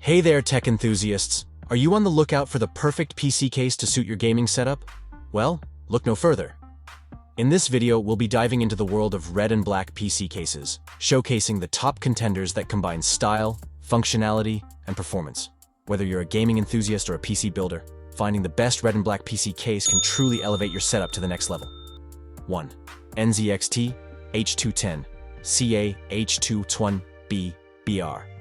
Hey there, tech enthusiasts! Are you on the lookout for the perfect PC case to suit your gaming setup? Well, look no further. In this video, we'll be diving into the world of red and black PC cases, showcasing the top contenders that combine style, functionality, and performance. Whether you're a gaming enthusiast or a PC builder, finding the best red and black PC case can truly elevate your setup to the next level. 1. NZXT H210 CA H220B BR.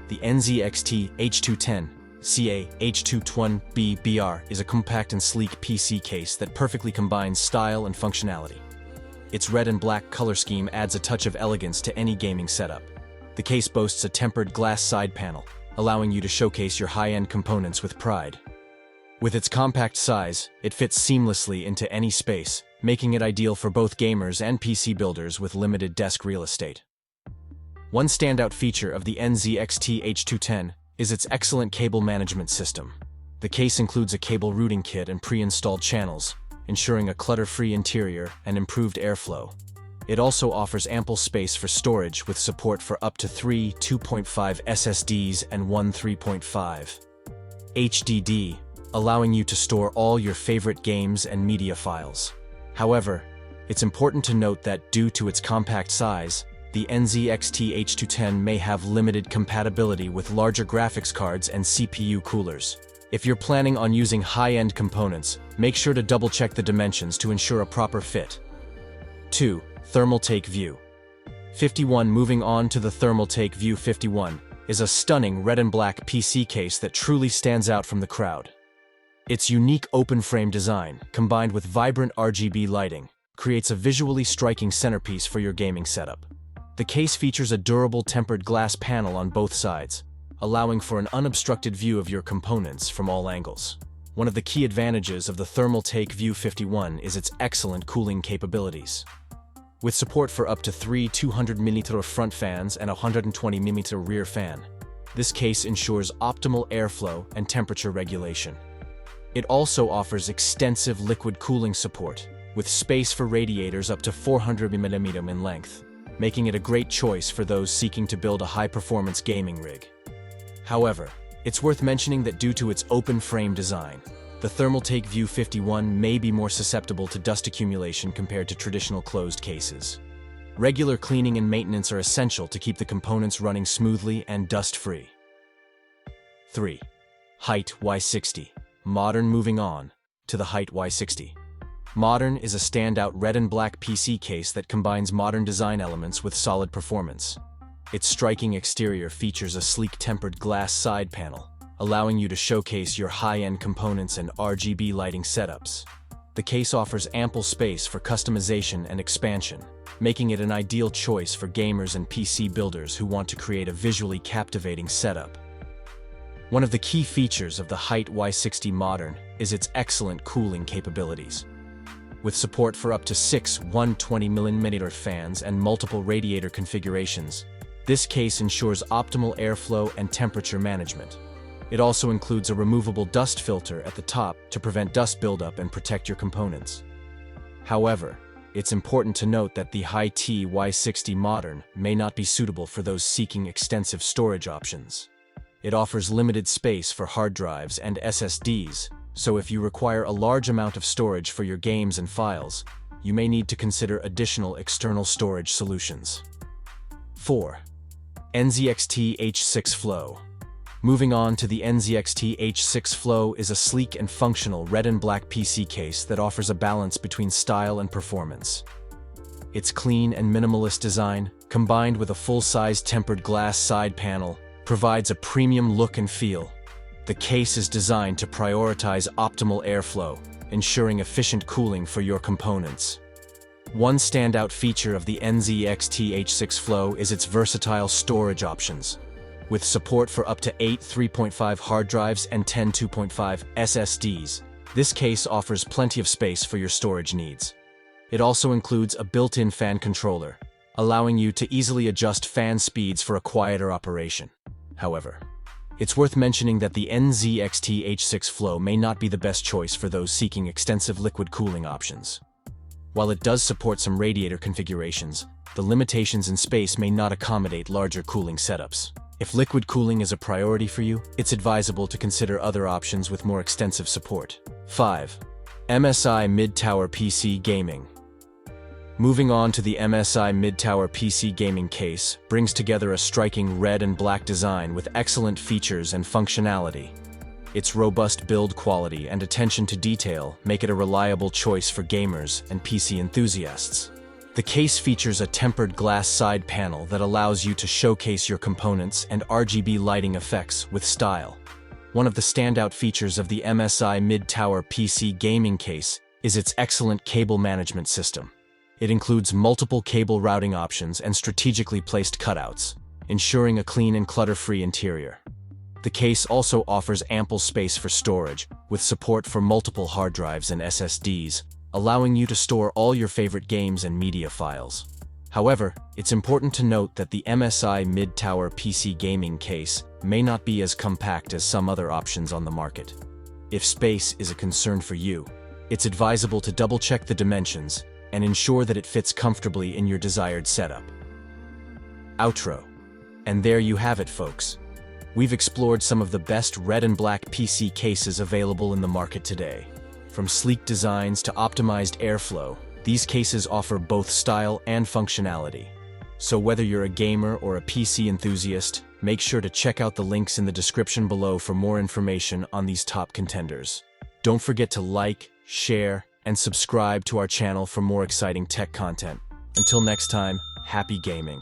The NZXT H210 CA H220B BR is a compact and sleek PC case that perfectly combines style and functionality. Its red and black color scheme adds a touch of elegance to any gaming setup. The case boasts a tempered glass side panel, allowing you to showcase your high-end components with pride. With its compact size, it fits seamlessly into any space, making it ideal for both gamers and PC builders with limited desk real estate. One standout feature of the NZXT H210 is its excellent cable management system. The case includes a cable routing kit and pre-installed channels, ensuring a clutter-free interior and improved airflow. It also offers ample space for storage with support for up to 3 2.5 SSDs and one 3.5 HDD, allowing you to store all your favorite games and media files. However, it's important to note that due to its compact size, the NZXT H210 may have limited compatibility with larger graphics cards and CPU coolers. If you're planning on using high-end components, make sure to double-check the dimensions to ensure a proper fit. 2. Thermaltake View 51. Moving on to the Thermaltake View 51 is a stunning red and black PC case that truly stands out from the crowd. Its unique open-frame design, combined with vibrant RGB lighting, creates a visually striking centerpiece for your gaming setup. The case features a durable tempered glass panel on both sides, allowing for an unobstructed view of your components from all angles. One of the key advantages of the Thermaltake View 51 is its excellent cooling capabilities. With support for up to 3 200mm front fans and a 120mm rear fan, this case ensures optimal airflow and temperature regulation. It also offers extensive liquid cooling support, with space for radiators up to 400mm in length, making it a great choice for those seeking to build a high-performance gaming rig. However, it's worth mentioning that due to its open-frame design, the Thermaltake View 51 may be more susceptible to dust accumulation compared to traditional closed cases. Regular cleaning and maintenance are essential to keep the components running smoothly and dust-free. 3. HYTE Y60 Modern. Moving on to the HYTE Y60 Modern is a standout red and black PC case that combines modern design elements with solid performance. Its striking exterior features a sleek tempered glass side panel, allowing you to showcase your high-end components and RGB lighting setups. The case offers ample space for customization and expansion, making it an ideal choice for gamers and PC builders who want to create a visually captivating setup. One of the key features of the HYTE Y60 Modern is its excellent cooling capabilities. With support for up to 6 120mm fans and multiple radiator configurations, this case ensures optimal airflow and temperature management. It also includes a removable dust filter at the top to prevent dust buildup and protect your components. However, it's important to note that the HYTE Y60 Modern may not be suitable for those seeking extensive storage options. It offers limited space for hard drives and SSDs, so if you require a large amount of storage for your games and files, you may need to consider additional external storage solutions. 4. NZXT H6 Flow. Moving on to the NZXT H6 Flow is a sleek and functional red and black PC case that offers a balance between style and performance. Its clean and minimalist design, combined with a full-size tempered glass side panel, provides a premium look and feel. The case is designed to prioritize optimal airflow, ensuring efficient cooling for your components. One standout feature of the NZXT H6 Flow is its versatile storage options. With support for up to 8 3.5 hard drives and 10 2.5 SSDs, this case offers plenty of space for your storage needs. It also includes a built-in fan controller, allowing you to easily adjust fan speeds for a quieter operation. However, it's worth mentioning that the NZXT H6 Flow may not be the best choice for those seeking extensive liquid cooling options. While it does support some radiator configurations, the limitations in space may not accommodate larger cooling setups. If liquid cooling is a priority for you, it's advisable to consider other options with more extensive support. 5. MSI Mid-Tower PC Gaming. Moving on to the MSI Mid-Tower PC Gaming case brings together a striking red and black design with excellent features and functionality. Its robust build quality and attention to detail make it a reliable choice for gamers and PC enthusiasts. The case features a tempered glass side panel that allows you to showcase your components and RGB lighting effects with style. One of the standout features of the MSI Mid-Tower PC Gaming case is its excellent cable management system. It includes multiple cable routing options and strategically placed cutouts, ensuring a clean and clutter-free interior. The case also offers ample space for storage, with support for multiple hard drives and SSDs, allowing you to store all your favorite games and media files. However, it's important to note that the MSI Mid-Tower PC Gaming case may not be as compact as some other options on the market. If space is a concern for you, it's advisable to double-check the dimensions and ensure that it fits comfortably in your desired setup. Outro. And there you have it, folks. We've explored some of the best red and black PC cases available in the market today. From sleek designs to optimized airflow, these cases offer both style and functionality. So whether you're a gamer or a PC enthusiast, make sure to check out the links in the description below for more information on these top contenders. Don't forget to like, share, and subscribe to our channel for more exciting tech content. Until next time, happy gaming.